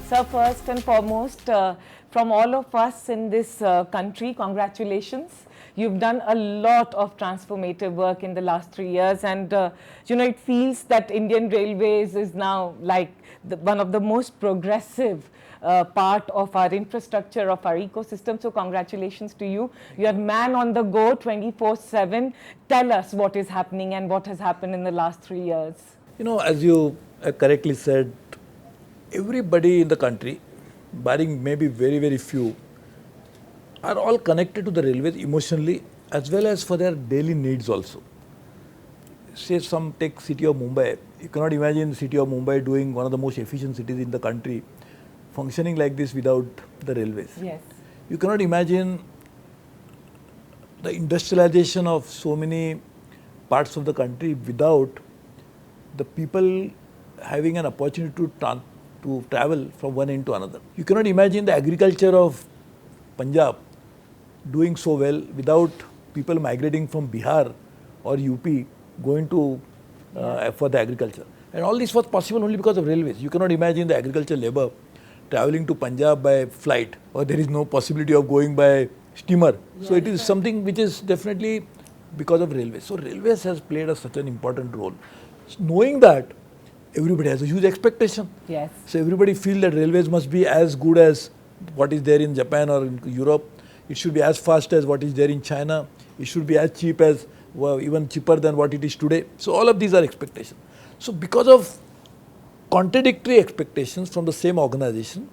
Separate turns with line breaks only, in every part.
So first and foremost, from all of us in this country, congratulations. You've done a lot of transformative work in the last 3 years, and it feels that Indian Railways is now like one of the most progressive part of our infrastructure, of our ecosystem. So congratulations to you. You're man on the go 24/7. Tell us what is happening and what has happened in the last 3 years.
As you correctly said, everybody in the country, barring maybe very, very few, are all connected to the railways emotionally as well as for their daily needs also. Say take city of Mumbai. You cannot imagine the city of Mumbai doing one of the most efficient cities in the country, functioning like this without the railways.
Yes.
You cannot imagine the industrialization of so many parts of the country without the people having an opportunity to travel from one end to another. You cannot imagine the agriculture of Punjab doing so well without people migrating from Bihar or UP going to for the agriculture. And all this was possible only because of railways. You cannot imagine the agriculture labor traveling to Punjab by flight, or there is no possibility of going by steamer. So it is something which is definitely because of railways. So railways has played such an important role. Knowing that, everybody has a huge expectation.
Yes.
So everybody feels that railways must be as good as what is there in Japan or in Europe. It should be as fast as what is there in China. It should be as cheap as, even cheaper than what it is today. So all of these are expectations. So because of contradictory expectations from the same organization,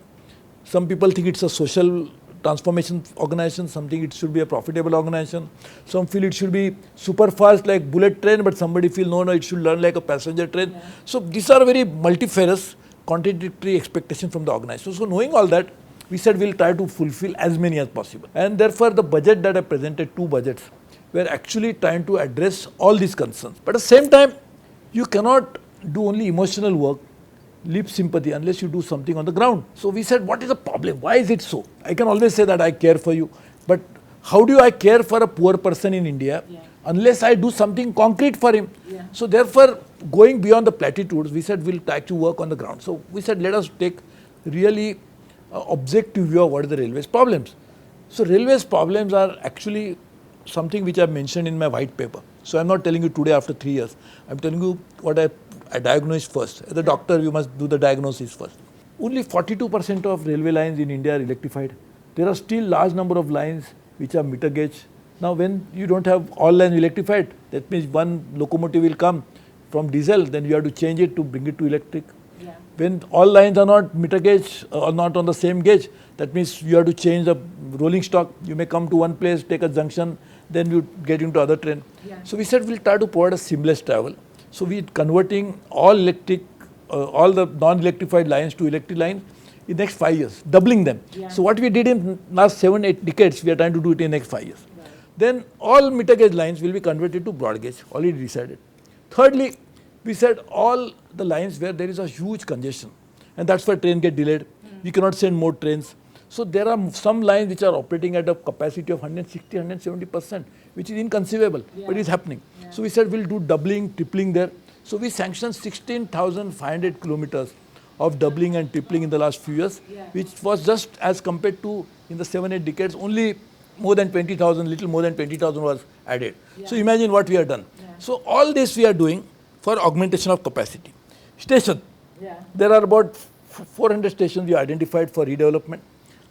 some people think it's a social transformation organization, some think it should be a profitable organization, some feel it should be super fast like bullet train, but somebody feel no, it should run like a passenger train. Yeah. So these are very multifarious, contradictory expectations from the organization. So knowing all that, we said we'll try to fulfill as many as possible. And therefore the budget that I presented, 2 budgets, were actually trying to address all these concerns. But at the same time, you cannot do only emotional work, lip sympathy, unless you do something on the ground. So we said, what is the problem? Why is it so? I can always say that I care for you, but how do I care for a poor person in India unless I do something concrete for him? Yeah. So therefore, going beyond the platitudes, we said we'll try to work on the ground. So we said, let us take really objective view of what are the railways problems. So railways problems are actually something which I mentioned in my white paper. So I'm not telling you today after 3 years. I'm telling you what I diagnosed first. As a doctor, you must do the diagnosis first. Only 42% of railway lines in India are electrified. There are still large number of lines which are meter gauge. Now when you don't have all lines electrified, that means one locomotive will come from diesel, then you have to change it to bring it to electric. Yeah. When all lines are not meter gauge or not on the same gauge, that means you have to change the rolling stock. You may come to one place, take a junction, then you get into other train. Yeah. So we said we'll try to provide a seamless travel. So we're converting all electric, all the non-electrified lines to electric lines in the next 5 years, doubling them. Yeah. So what we did in last 7-8 decades, we are trying to do it in the next 5 years. Right. Then all meter gauge lines will be converted to broad gauge, already decided. Thirdly, we said all the lines where there is a huge congestion, and that's why train get delayed. You cannot send more trains. So there are some lines which are operating at a capacity of 160, 170%, which is inconceivable, but it's happening. Yeah. So we said we'll do doubling, tripling there. So we sanctioned 16,500 kilometers of doubling and tripling in the last few years, which was just as compared to in the 7-8 decades, only more than 20,000, little more than 20,000 was added. Yeah. So imagine what we have done. Yeah. So all this we are doing for augmentation of capacity. Station. Yeah. There are about 400 stations we identified for redevelopment.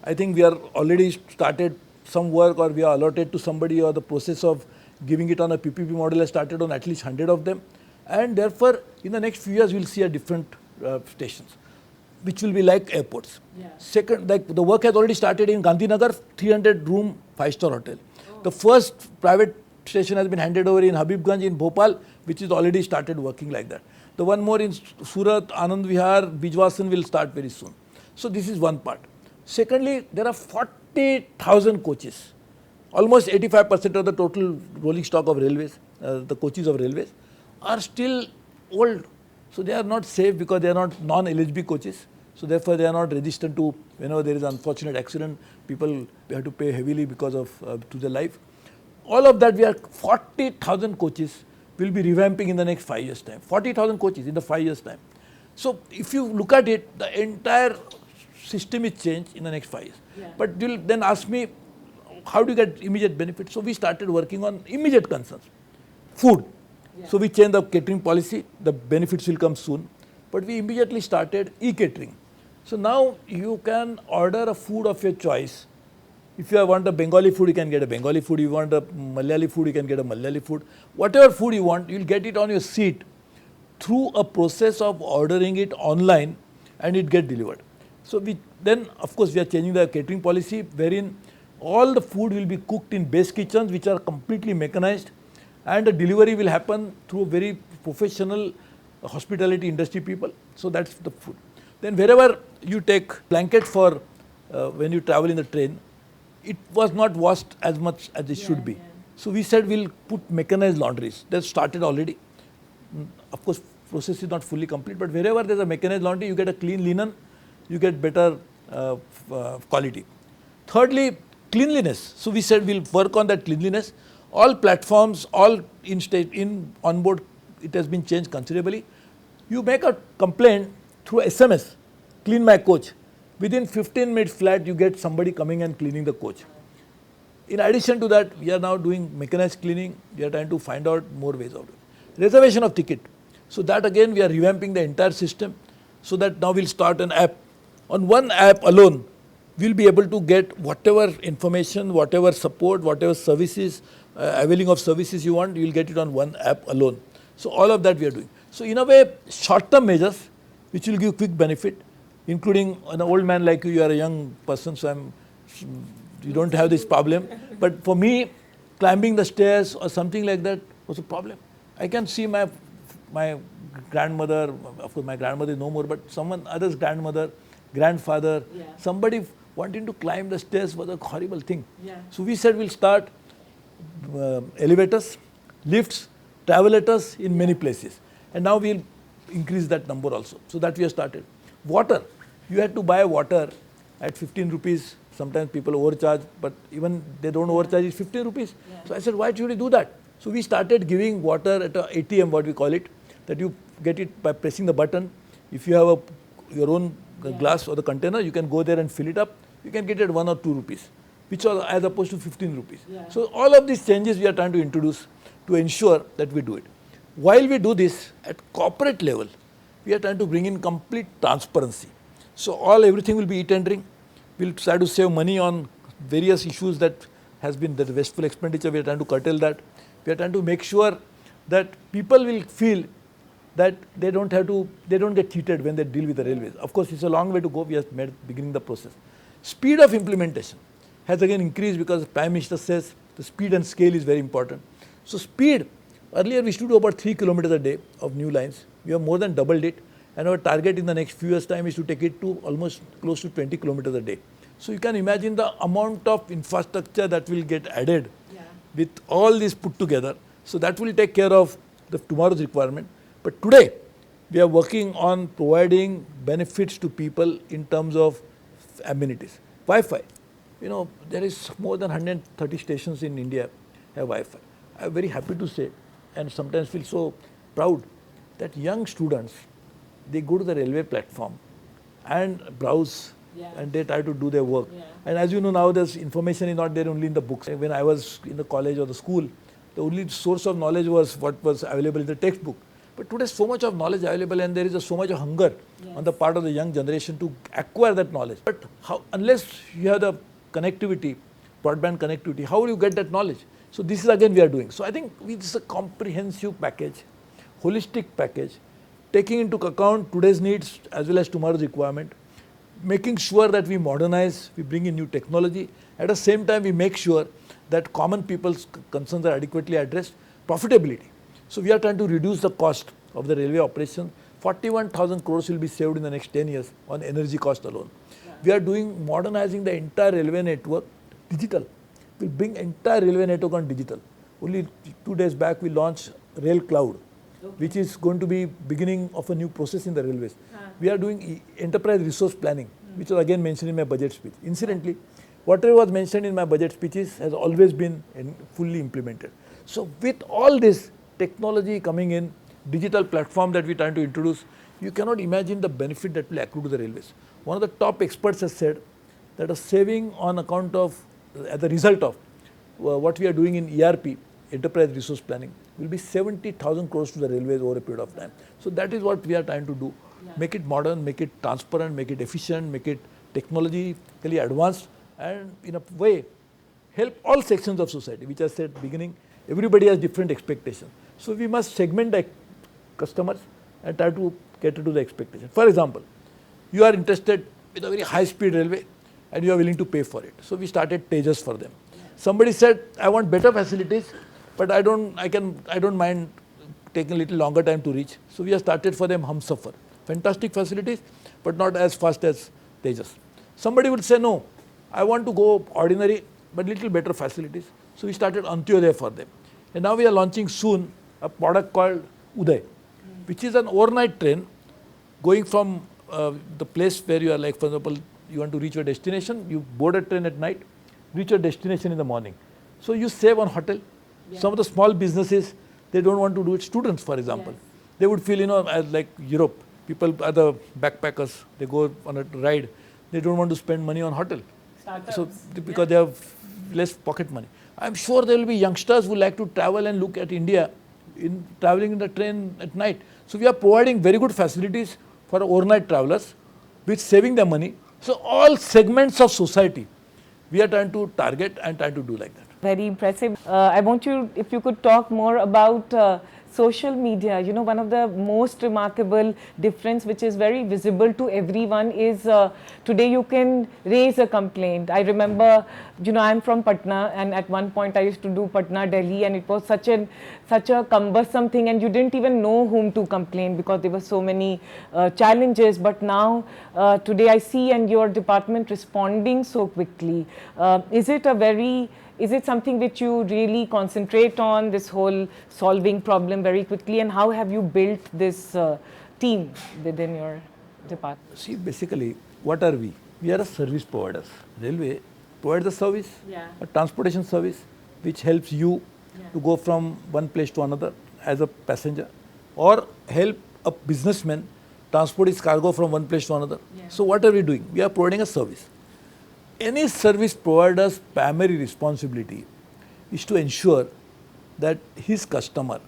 I think we are already started some work, or we are allotted to somebody, or the process of giving it on a PPP model has started on at least 100 of them. And therefore, in the next few years, we'll see a different stations, which will be like airports. Yeah. Second, like the work has already started in Gandhinagar, 300 room 5-star hotel. Oh. The first private station has been handed over in Habibganj in Bhopal, which is already started working like that. The one more in Surat, Anand Vihar, Bijwasan will start very soon. So this is one part. Secondly, there are 40,000 coaches. Almost 85% of the total rolling stock of railways, the coaches of railways, are still old. So they are not safe because they are not non-LHB coaches. So therefore they are not resistant to, whenever there is an unfortunate accident, people have to pay heavily because of to their life. All of that, we are 40,000 coaches will be revamping in the next 5 years' time. 40,000 coaches in the 5 years' time. So if you look at it, the entire system is changed in the next 5 years. But you'll then ask me, how do you get immediate benefits? So we started working on immediate concerns. Food. So we changed the catering policy, the benefits will come soon. But we immediately started e-catering. So now you can order a food of your choice. If you want a Bengali food, you can get a Bengali food. If you want a Malayali food, you can get a Malayali food. Whatever food you want, you'll get it on your seat through a process of ordering it online and it get delivered. So we then, of course, we are changing the catering policy wherein all the food will be cooked in base kitchens which are completely mechanized, and the delivery will happen through very professional hospitality industry people. So that's the food. Then wherever you take blanket for when you travel in the train, it was not washed as much as it should be. So we said we'll put mechanized laundries. That started already. Of course, process is not fully complete, but wherever there's a mechanized laundry, you get a clean linen, you get better quality. Thirdly, cleanliness. So we said we'll work on that cleanliness. All platforms, all in onboard, it has been changed considerably. You make a complaint through SMS, clean my coach. Within 15 minutes flat, you get somebody coming and cleaning the coach. In addition to that, we are now doing mechanized cleaning. We are trying to find out more ways of it. Reservation of ticket. So that again, we are revamping the entire system so that now we'll start an app. On one app alone, we'll be able to get whatever information, whatever support, whatever services, availing of services you want, you'll get it on one app alone. So all of that we are doing. So in a way, short-term measures which will give quick benefit, including an old man like you are a young person, so you don't have this problem. But for me, climbing the stairs or something like that was a problem. I can see my grandmother, of course my grandmother is no more, but someone other's grandmother, grandfather, somebody wanting to climb the stairs was a horrible thing. So we said we'll start elevators, lifts, travelators in many places. And now we'll increase that number also. So that we have started. Water. You had to buy water at 15 rupees. Sometimes people overcharge, but even they don't overcharge, it's 15 rupees. So I said, why should we do that? So we started giving water at a ATM, what we call it, that you get it by pressing the button. If you have your own glass or the container, you can go there and fill it up. You can get it at 1 or 2 rupees, which are as opposed to 15 rupees. So all of these changes we are trying to introduce to ensure that we do it. While we do this, at corporate level, we are trying to bring in complete transparency. So everything will be e-tendering. We'll try to save money on various issues that has been the wasteful expenditure. We are trying to curtail that. We are trying to make sure that people will feel that they don't get cheated when they deal with the railways. Of course, it's a long way to go. We are beginning the process. Speed of implementation has again increased because the Prime Minister says the speed and scale is very important. So speed, earlier we used to do about 3 kilometers a day of new lines. We have more than doubled it, and our target in the next few years' time is to take it to almost close to 20 kilometers a day. So you can imagine the amount of infrastructure that will get added with all this put together. So that will take care of tomorrow's requirement. But today, we are working on providing benefits to people in terms of amenities. Wi-Fi. You know, there is more than 130 stations in India have Wi-Fi. I am very happy to say, and sometimes feel so proud, that young students, they go to the railway platform and browse and they try to do their work. And as you know, now there's information is not there only in the books. When I was in the college or the school, the only source of knowledge was what was available in the textbook. But today so much of knowledge available, and there is so much of hunger on the part of the young generation to acquire that knowledge. But unless you have the connectivity, broadband connectivity, how will you get that knowledge? So this is again we are doing. So I think this is a comprehensive package, holistic package, taking into account today's needs as well as tomorrow's requirement, making sure that we modernize, we bring in new technology. At the same time, we make sure that common people's concerns are adequately addressed. Profitability. So we are trying to reduce the cost of the railway operation. 41,000 crores will be saved in the next 10 years on energy cost alone. We are doing modernizing the entire railway network digital. We'll bring entire railway network on digital. Only 2 days back we launched Rail Cloud, which is going to be beginning of a new process in the railways. We are doing enterprise resource planning, which was again mentioned in my budget speech. Incidentally, whatever was mentioned in my budget speeches has always been fully implemented. So with all this technology coming in, digital platform that we are trying to introduce, you cannot imagine the benefit that will accrue to the railways. One of the top experts has said that a saving on account of, as a result of what we are doing in ERP, enterprise resource planning, will be 70,000 crores to the railways over a period of time. So that is what we are trying to do. Make it modern, make it transparent, make it efficient, make it technologically advanced, and in a way help all sections of society, which I said beginning, everybody has different expectations. So we must segment the customers and try to cater to the expectation. For example, you are interested in a very high speed railway and you are willing to pay for it. So we started Tejas for them. Somebody said, I want better facilities, but I don't mind taking a little longer time to reach. So we have started for them Humsafar. Fantastic facilities, but not as fast as Tejas. Somebody would say, no, I want to go ordinary, but little better facilities. So we started Antyodaya for them. And now we are launching soon a product called Uday, which is an overnight train going from the place where you are, like for example, you want to reach your destination, you board a train at night, reach your destination in the morning. So you save on hotel. Some of the small businesses, they don't want to do it. Students, for example, they would feel, as like Europe, people are the backpackers, they go on a ride, they don't want to spend money on hotel. Startups. So because they have less pocket money. I'm sure there will be youngsters who like to travel and look at India in traveling in the train at night. So we are providing very good facilities for overnight travelers, which saving them money. So all segments of society, we are trying to target and try to do like that.
Very impressive. I want you, if you could talk more about social media. One of the most remarkable difference which is very visible to everyone is today you can raise a complaint. I remember, I'm from Patna, and at one point I used to do Patna, Delhi, and it was such a cumbersome thing, and you didn't even know whom to complain because there were so many challenges. But now, today I see and your department responding so quickly. Is it something which you really concentrate on, this whole solving problem very quickly, and how have you built this team within your department?
See, basically, what are we? We are a service providers. Railway provides a service, a transportation service, which helps you to go from one place to another as a passenger, or help a businessman transport his cargo from one place to another. So what are we doing? We are providing a service. Any service provider's primary responsibility is to ensure that his customer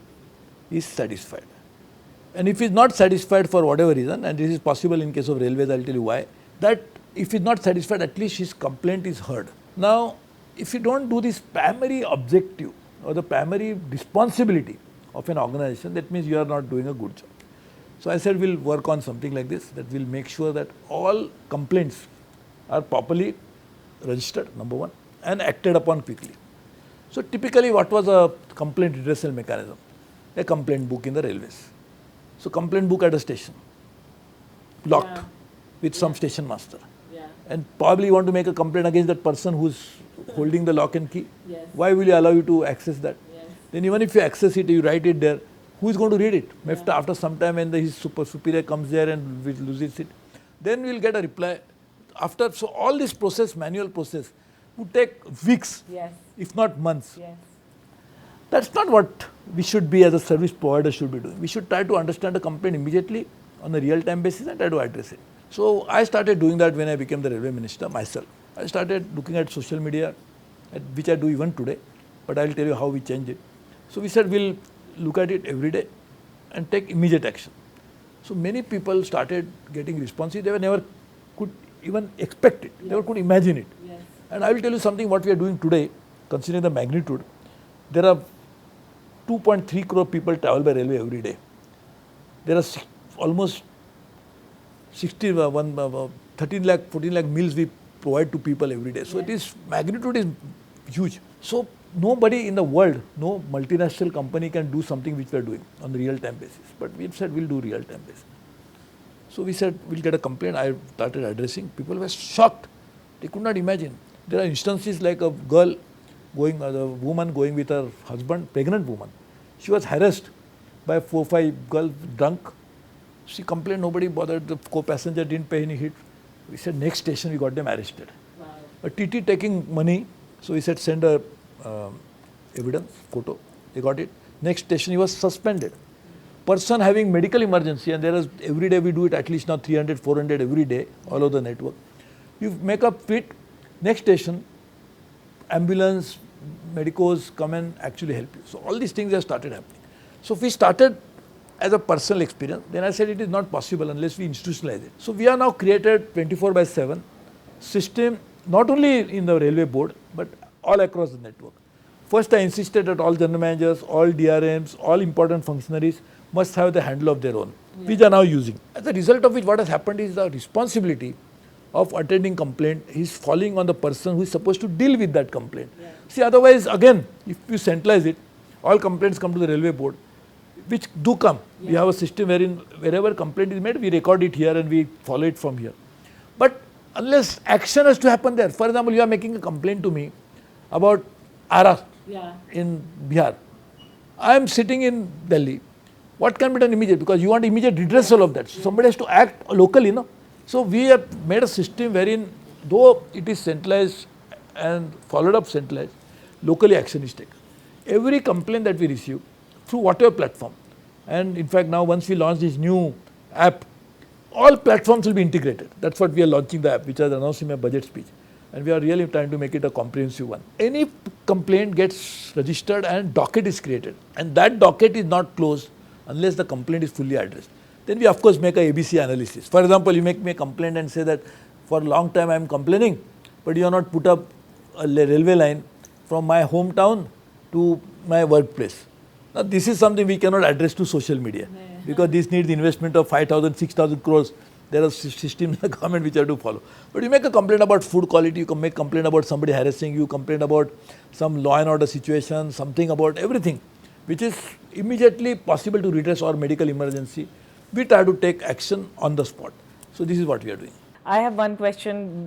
is satisfied. And if he is not satisfied for whatever reason, and this is possible in case of railways, I will tell you why, that if he is not satisfied, at least his complaint is heard. Now, if you don't do this primary objective or the primary responsibility of an organization, that means you are not doing a good job. So I said we'll work on something like this, that will make sure that all complaints are properly registered, number one, and acted upon quickly. So typically what was a complaint redressal mechanism? A complaint book in the railways. So complaint book at a station, locked with some station master. And probably you want to make a complaint against that person who's holding the lock and key. Why will you allow you to access that? Then even if you access it, you write it there, who is going to read it? After some time when his superior comes there and loses it, then we will get a reply. So all this process, manual process, would take weeks, if not months. That's not what we should be as a service provider should be doing. We should try to understand a complaint immediately on a real-time basis and try to address it. So I started doing that when I became the railway minister myself. I started looking at social media, which I do even today, but I will tell you how we change it. So we said we'll look at it every day and take immediate action. So many people started getting responses. They were never could even expect it. Never could imagine it. And I will tell you something what we are doing today, considering the magnitude. There are 2.3 crore people travel by railway every day. There are almost 13 lakh, 14 lakh meals we provide to people every day. So it is, magnitude is huge. So nobody in the world, no multinational company can do something which we are doing on a real-time basis. But we said we'll do real-time basis. So we said we'll get a complaint. I started addressing. People were shocked. They could not imagine. There are instances like a girl going, a woman going with her husband, pregnant woman. She was harassed by 4-5 girls drunk. She complained, nobody bothered, the co-passenger didn't pay any hit. We said next station we got them arrested. A TT taking money, so we said send a evidence, photo, they got it. Next station he was suspended. person having medical emergency, and there is every day we do it at least now 300, 400 every day all over the network. You make a fit, next station, ambulance, medicos come and actually help you. So all these things have started happening. So we started as a personal experience. Then I said it is not possible unless we institutionalize it. So we are now created 24/7 system, not only in the railway board, but all across the network. First I insisted that all general managers, all DRMs, all important functionaries must have the handle of their own, which are now using. As a result of which, what has happened is the responsibility of attending complaint is falling on the person who is supposed to deal with that complaint. Yeah. See, otherwise again, if you centralize it, all complaints come to the railway board, which do come. Yeah. We have a system wherein wherever complaint is made, we record it here and we follow it from here. But unless action has to happen there, for example, you are making a complaint to me about Ara in Bihar. I am sitting in Delhi. What can be done immediately? Because you want immediate redressal of that. So somebody has to act locally, no? So we have made a system wherein, though it is centralized and followed up centralized, locally action is taken. Every complaint that we receive through whatever platform, and in fact now once we launch this new app, all platforms will be integrated. That's what we are launching the app, which I announced in my budget speech. And we are really trying to make it a comprehensive one. Any complaint gets registered and docket is created. And that docket is not closed unless the complaint is fully addressed. Then we of course make a ABC analysis. For example, you make me a complaint and say that for a long time I am complaining, but you have not put up a railway line from my hometown to my workplace. Now this is something we cannot address to social media, because this needs investment of 5,000, 6,000 crores. There are systems in the government which have to follow. But you make a complaint about food quality, you can make a complaint about somebody harassing you, complaint about some law and order situation, something about everything, which is immediately possible to redress or medical emergency. We try to take action on the spot. So this is what we are doing.
I have one question,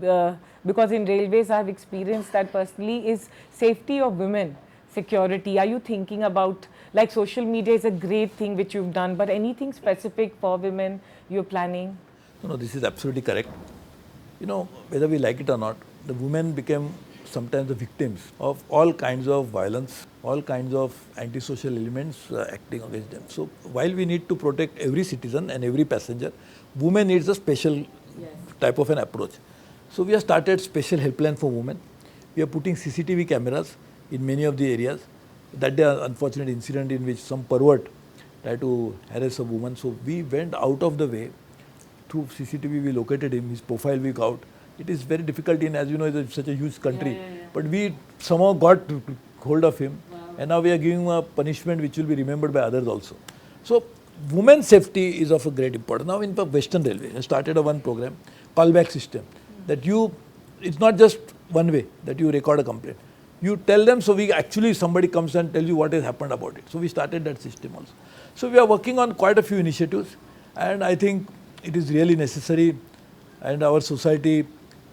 because in railways I have experienced that personally, is safety of women, security. Are you thinking about, like social media is a great thing which you've done, but anything specific for women you're planning?
No, this is absolutely correct. You know, whether we like it or not, the women became sometimes the victims of all kinds of violence, all kinds of antisocial elements acting against them. So while we need to protect every citizen and every passenger, women needs a special type of an approach. So we have started special helpline for women. We are putting CCTV cameras in many of the areas. That day, unfortunate incident in which some pervert tried to harass a woman. So we went out of the way. Through CCTV, we located him, his profile we got. It is very difficult in, as you know, it's such a huge country. But we somehow got hold of him. Wow. And now we are giving him a punishment which will be remembered by others also. So women's safety is of a great importance. Now in the Western Railway, I started a one program, callback system, that it's not just one way that you record a complaint. You tell them, so we actually, somebody comes and tells you what has happened about it. So we started that system also. So we are working on quite a few initiatives, and I think it is really necessary. And our society,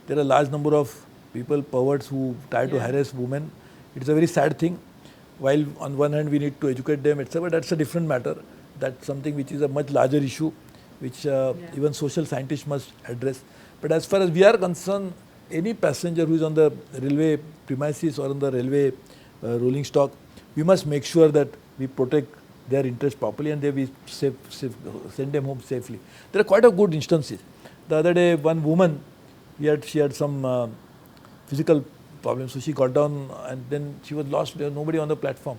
there are a large number of people, perverts, who try to harass women. It's a very sad thing. While on one hand we need to educate them, etc., but that's a different matter. That's something which is a much larger issue, which even social scientists must address. But as far as we are concerned, any passenger who is on the railway premises or on the railway rolling stock, we must make sure that we protect their interest properly and they be send them home safely. There are quite a good instances. The other day, one woman, she had some physical problems, so she got down and then she was lost. There was nobody on the platform,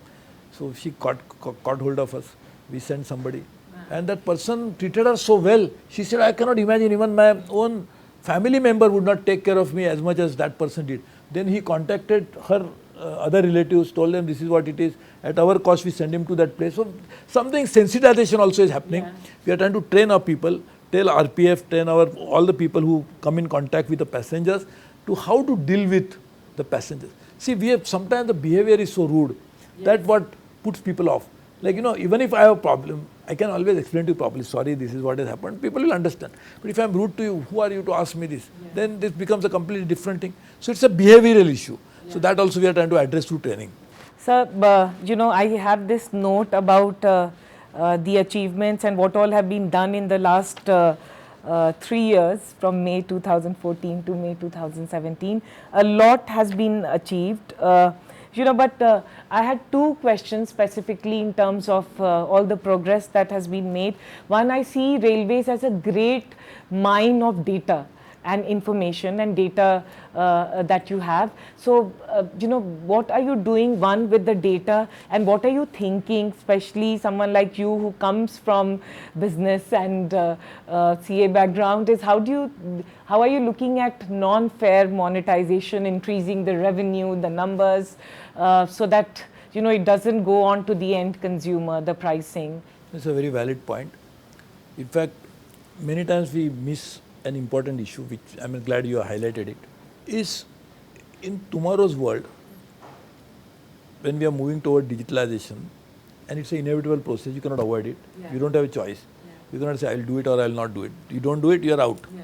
so she caught hold of us. We sent somebody, and that person treated her so well. She said, "I cannot imagine, even my own family member would not take care of me as much as that person did." Then he contacted her other relatives, told them this is what it is. At our cost, we send him to that place. So something sensitization also is happening. We are trying to train our people, tell RPF, train all the people who come in contact with the passengers to how to deal with the passengers. See, sometimes the behavior is so rude that what puts people off. Like, you know, even if I have a problem, I can always explain to you properly, sorry, this is what has happened. People will understand. But if I am rude to you, who are you to ask me this? Then this becomes a completely different thing. So it's a behavioral issue. So that also we are trying to address through training.
Sir, you know, I have this note about the achievements and what all have been done in the last 3 years, from May 2014 to May 2017. A lot has been achieved. But I had two questions specifically in terms of all the progress that has been made. One, I see railways as a great mine of data and information and data that you have. So, what are you doing, one, with the data, and what are you thinking, especially someone like you who comes from business and CA background, is how are you looking at non-fair monetization, increasing the revenue, the numbers, so that, it doesn't go on to the end consumer, the pricing?
That's a very valid point. In fact, many times we miss an important issue, which I'm glad you have highlighted it, is in tomorrow's world, when we are moving toward digitalization, and it's an inevitable process, you cannot avoid it.
Yeah.
You don't have a choice.
Yeah.
You cannot say, I'll do it or I'll not do it. You don't do it, you are out.
Yeah.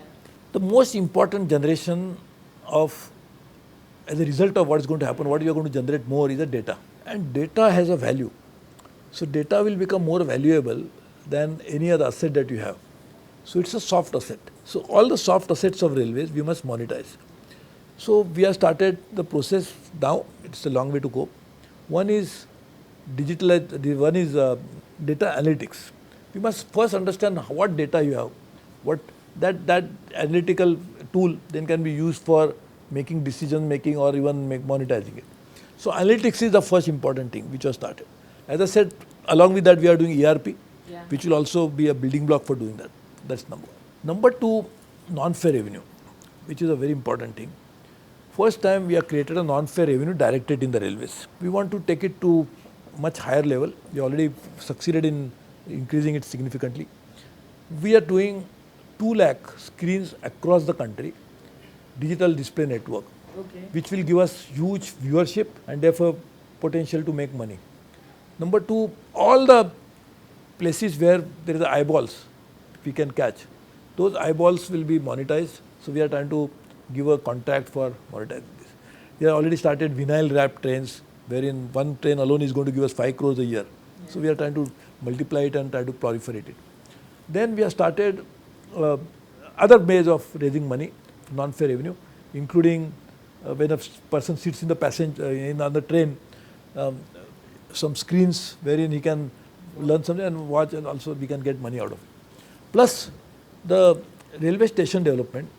The most important generation of, as a result of what is going to happen, what you are going to generate more is the data. And data has a value. So data will become more valuable than any other asset that you have. So it's a soft asset. So all the soft assets of railways we must monetize. So we have started the process now. It's a long way to go. One is one is data analytics. We must first understand what data you have. What that analytical tool then can be used for making decision making or even monetizing it. So analytics is the first important thing which was started. As I said, along with that we are doing ERP,
Yeah.
which will also be a building block for doing that. That's number one. Number two, non-fare revenue, which is a very important thing. First time we have created a non-fare revenue directed in the railways. We want to take it to much higher level. We already succeeded in increasing it significantly. We are doing 2 lakh screens across the country, digital display network,
Okay.
which will give us huge viewership and therefore potential to make money. Number two, all the places where there is eyeballs we can catch, those eyeballs will be monetized. So we are trying to give a contract for monetizing this. We have already started vinyl wrap trains, wherein one train alone is going to give us 5 crores a year. So we are trying to multiply it and try to proliferate it. Then we have started other ways of raising money, non-fare revenue, including when a person sits in the on the train, some screens wherein he can learn something and watch, and also we can get money out of it. Plus the railway station development,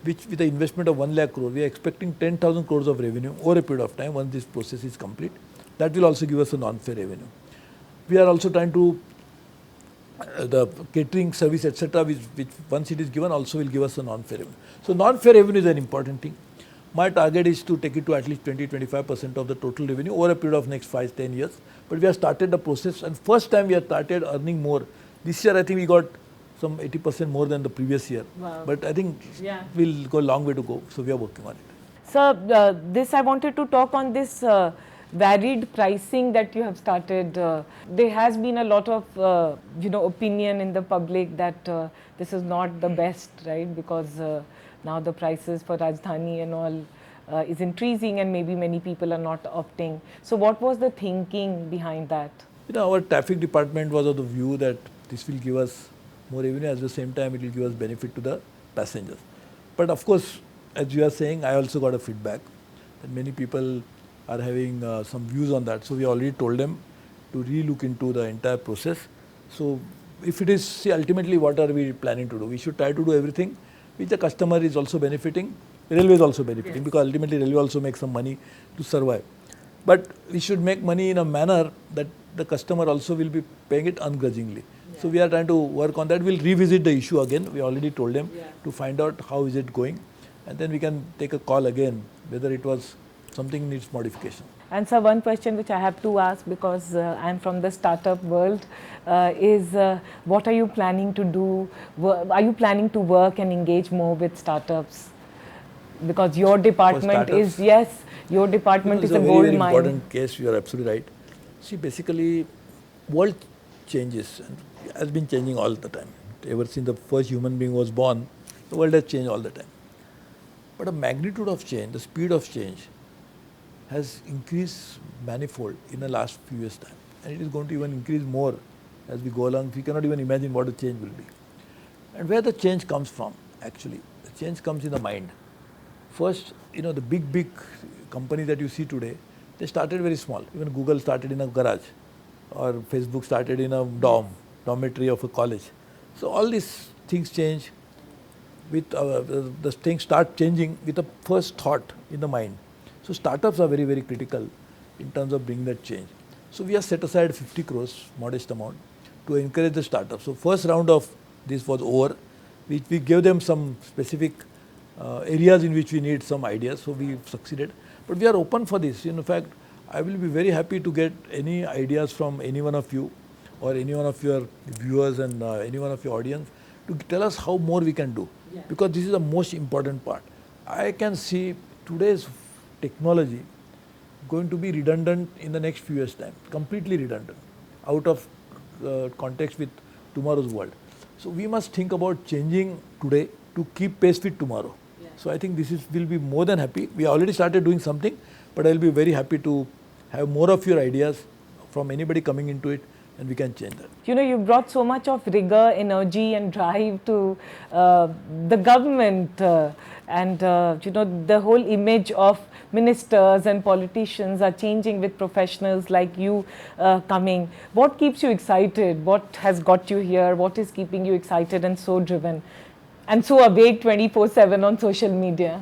which with the investment of 1 lakh crore, we are expecting 10,000 crores of revenue over a period of time once this process is complete. That will also give us a non-fare revenue. We are also trying to, the catering service, etc., which once it is given also will give us a non-fare revenue. So non-fare revenue is an important thing. My target is to take it to at least 20-25% of the total revenue over a period of next 5-10 years. But we have started the process, and first time we have started earning more. This year I think we got some 80% more than the previous year.
Wow.
But I think
Yeah.
we'll go a long way to go. So we are working on it.
So, this I wanted to talk on this varied pricing that you have started. There has been a lot of opinion in the public that this is not the best, right? Because now the prices for Rajdhani and all is increasing, and maybe many people are not opting. So, what was the thinking behind that?
Our traffic department was of the view that this will give us more revenue, at the same time it will give us benefit to the passengers. But of course, as you are saying, I also got a feedback that many people are having some views on that. So we already told them to re-look into the entire process. So if it is, see, ultimately what are we planning to do? We should try to do everything which the customer is also benefiting, railway is also benefiting, because ultimately railway also makes some money to survive. But we should make money in a manner that the customer also will be paying it ungrudgingly. So we are trying to work on that. We'll revisit the issue again. We already told them to find out how is it going, and then we can take a call again whether it was something needs modification.
And so one question which I have to ask, because I'm from the startup world, is what are you planning to do? Are you planning to work and engage more with startups? Because your department is, yes, your department is a gold
very
mine.
important case. You are absolutely right. See, basically, world changes and has been changing all the time. Ever since the first human being was born, the world has changed all the time. But the magnitude of change, the speed of change, has increased manifold in the last few years' time, and it is going to even increase more as we go along. We cannot even imagine what the change will be. And where the change comes from, actually, the change comes in the mind. First, the big companies that you see today, They started very small. Even Google started in a garage, or Facebook started in a dormitory of a college. So all these things change with the things start changing with a first thought in the mind. So startups are very, very critical in terms of bringing that change. So we have set aside 50 crores, modest amount, to encourage the startups. So first round of this was over. We gave them some specific areas in which we need some ideas. So we succeeded. But we are open for this. In fact, I will be very happy to get any ideas from any one of you or any one of your viewers and any one of your audience to tell us how more we can do.
Yeah.
Because this is the most important part. I can see today's technology going to be redundant in the next few years' time, completely redundant, out of context with tomorrow's world. So we must think about changing today to keep pace with tomorrow.
Yeah.
So I think this is will be more than happy. We already started doing something, but I will be very happy to have more of your ideas from anybody coming into it, and we can change that.
You know, you brought so much of rigor, energy, and drive to the government, and you know, the whole image of ministers and politicians are changing with professionals like you coming. What keeps you excited? What has got you here? What is keeping you excited and so driven, and so awake 24/7 on social media?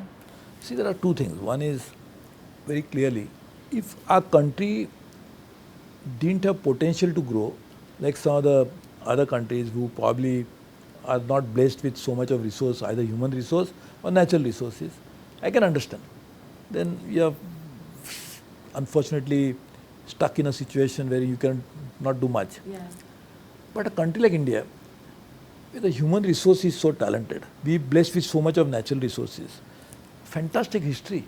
See, there are two things. One is very clearly, if our country didn't have potential to grow, like some of the other countries who probably are not blessed with so much of resource, either human resource or natural resources, I can understand. Then you are unfortunately stuck in a situation where you can not do much.
Yeah.
But a country like India, where the human resource is so talented, we are blessed with so much of natural resources, fantastic history.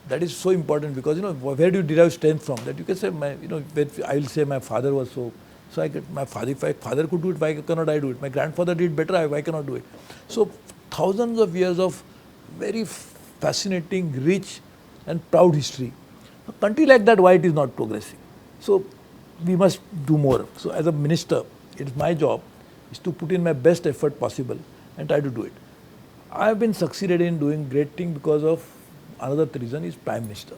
That is so important because, you know, where do you derive strength from? That you can say, my, you know, I will say my father was so I get my father, if my father could do it, why cannot I do it? My grandfather did better, why cannot do it? So thousands of years of very fascinating, rich and proud history. A country like that, why it is not progressing? So we must do more. So as a minister, it is my job is to put in my best effort possible and try to do it. I have been succeeded in doing great thing because of another reason is Prime Minister.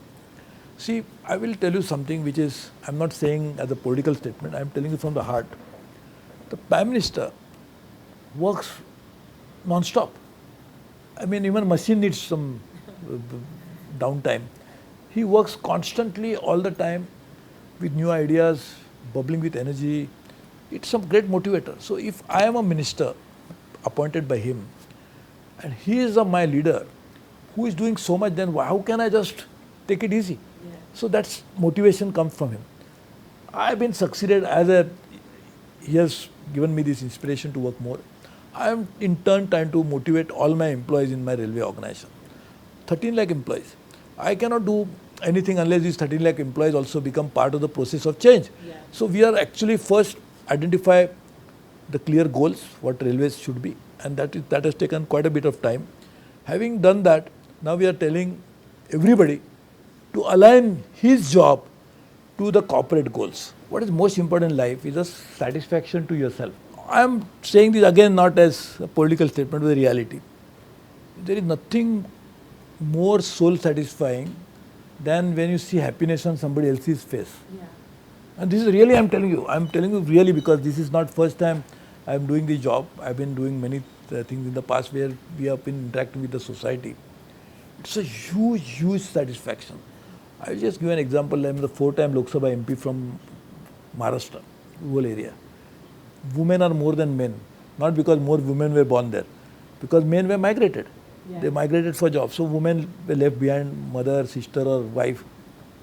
See, I will tell you something which is, I am not saying as a political statement, I am telling you from the heart. The Prime Minister works non-stop. I mean, even machine needs some downtime. He works constantly all the time with new ideas, bubbling with energy. It's some great motivator. So if I am a minister appointed by him and he is my leader who is doing so much, then how can I just take it easy? Yeah. So that's motivation comes from him. I have been succeeded he has given me this inspiration to work more. I am in turn trying to motivate all my employees in my railway organization. 13 lakh employees. I cannot do anything unless these 13 lakh employees also become part of the process of change. Yeah. So we are actually first identify the clear goals, what railways should be, and that has taken quite a bit of time. Having done that, now we are telling everybody to align his job to the corporate goals. What is most important in life is a satisfaction to yourself. I am saying this again not as a political statement, but a reality. There is nothing more soul satisfying than when you see happiness on somebody else's face. Yeah. And this is really, I am telling you really, because this is not first time I am doing this job. I have been doing many things in the past where we have been interacting with the society. It's a huge, huge satisfaction. I will just give an example. I am the 4-time Lok Sabha MP from Maharashtra, rural area. Women are more than men, not because more women were born there, because men were migrated. Yeah. They migrated for jobs. So women were left behind, mother, sister or wife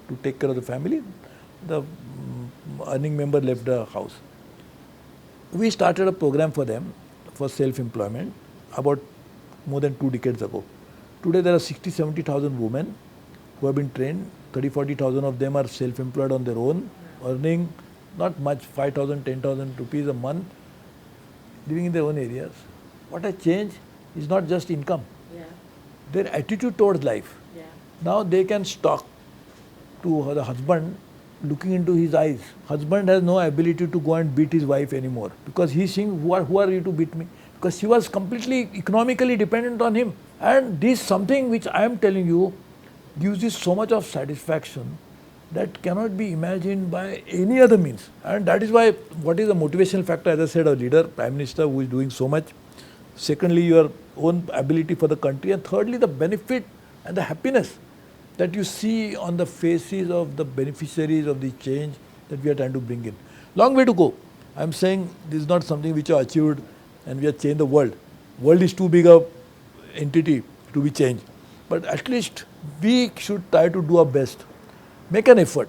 to take care of the family. The earning member left the house. We started a program for them for self-employment about more than 2 decades ago. Today there are 60,000-70,000 women who have been trained. 30,000-40,000 of them are self-employed on their own, earning not much, 5,000, 10,000 rupees a month, living in their own areas. What has changed is not just income, their attitude towards life. Yeah. Now they can talk to the husband looking into his eyes. Husband has no ability to go and beat his wife anymore because he's saying, who are you to beat me? Because she was completely economically dependent on him. And this something which I am telling you gives you so much of satisfaction that cannot be imagined by any other means. And that is why, what is the motivational factor? As I said, a leader, Prime Minister who is doing so much. Secondly, your own ability for the country. And thirdly, the benefit and the happiness that you see on the faces of the beneficiaries of the change that we are trying to bring in. Long way to go. I am saying this is not something which are achieved and we have changed the world. World is too big a entity to be changed. But at least we should try to do our best. Make an effort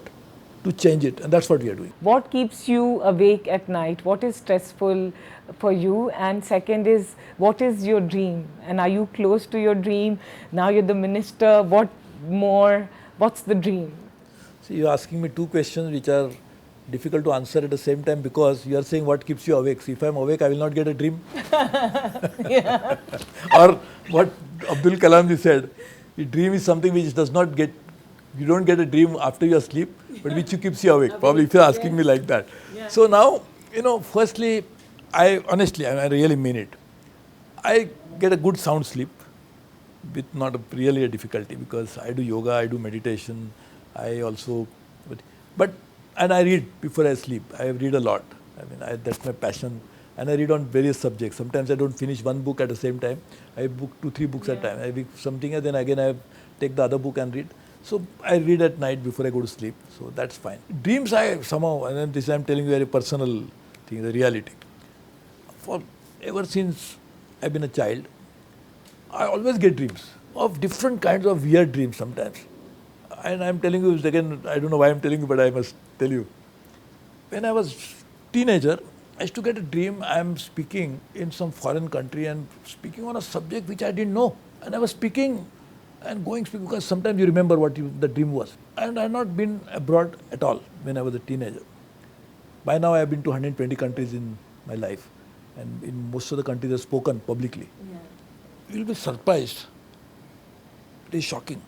to change it, and that's what we are doing.
What keeps you awake at night? What is stressful for you? And second is, what is your dream? And are you close to your dream? Now you're the minister. What more? What's the dream?
See, you're asking me two questions which are difficult to answer at the same time, because you are saying what keeps you awake. See, if I'm awake, I will not get a dream.
Yeah.
Or what Abdul Kalam ji said, a dream is something which does not get, you don't get a dream after you are asleep, but which keeps you awake. Probably if you're asking me like that.
Yeah.
So now, firstly, I really mean it. I get a good sound sleep with not really a difficulty, because I do yoga, I do meditation, I also, and I read before I sleep. I read a lot. That's my passion. And I read on various subjects. Sometimes I don't finish one book at the same time. I book 2-3 books at a time. I read something and then again I take the other book and read. So I read at night before I go to sleep. So that's fine. Dreams, I somehow, and then this I'm telling you very personal thing, the reality. Ever since I've been a child, I always get dreams of different kinds of weird dreams sometimes. And I'm telling you again, I don't know why I'm telling you, but I must tell you. When I was teenager, I used to get a dream I'm speaking in some foreign country and speaking on a subject which I didn't know. And I was speaking and speaking, because sometimes you remember what the dream was. And I had not been abroad at all when I was a teenager. By now I have been to 120 countries in my life. And in most of the countries I've spoken publicly.
Yeah.
You'll be surprised. It is shocking.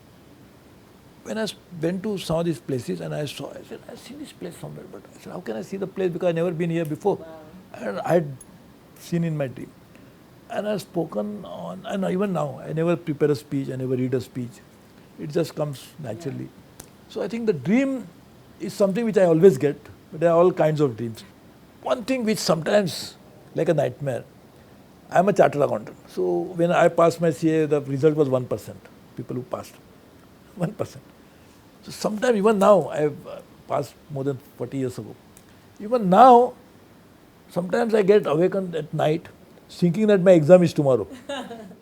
When I went to some of these places and I said, I've seen this place somewhere, but I said, how can I see the place, because I've never been here before.
Wow.
And I had seen in my dream. And I've spoken on, and even now, I never prepare a speech, I never read a speech. It just comes naturally. Yeah. So I think the dream is something which I always get, but there are all kinds of dreams. One thing which sometimes, like a nightmare, I'm a chartered accountant. So when I passed my CA, the result was 1%, people who passed. 1%. So sometimes, even now, I have passed more than 40 years ago. Even now, sometimes I get awakened at night thinking that my exam is tomorrow.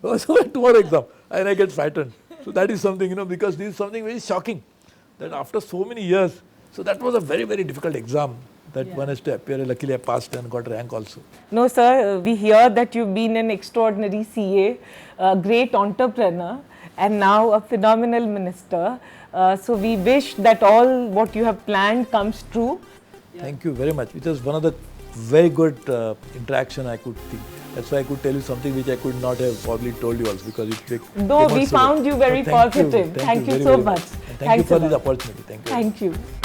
So tomorrow exam, and I get frightened. So that is something, because this is something very shocking, that after so many years, so that was a very, very difficult exam that one has to appear. Luckily I passed and got rank also.
No, sir, we hear that you've been an extraordinary CA, a great entrepreneur, and now a phenomenal minister. So we wish that all what you have planned comes true.
Yeah. Thank you very much. It was one of the very good interaction I could think. That's why I could tell you something which I could not have probably told you also, because it
No, we found you very positive. Thank you so much.
Thank you for this opportunity. Thank you.
Thank you.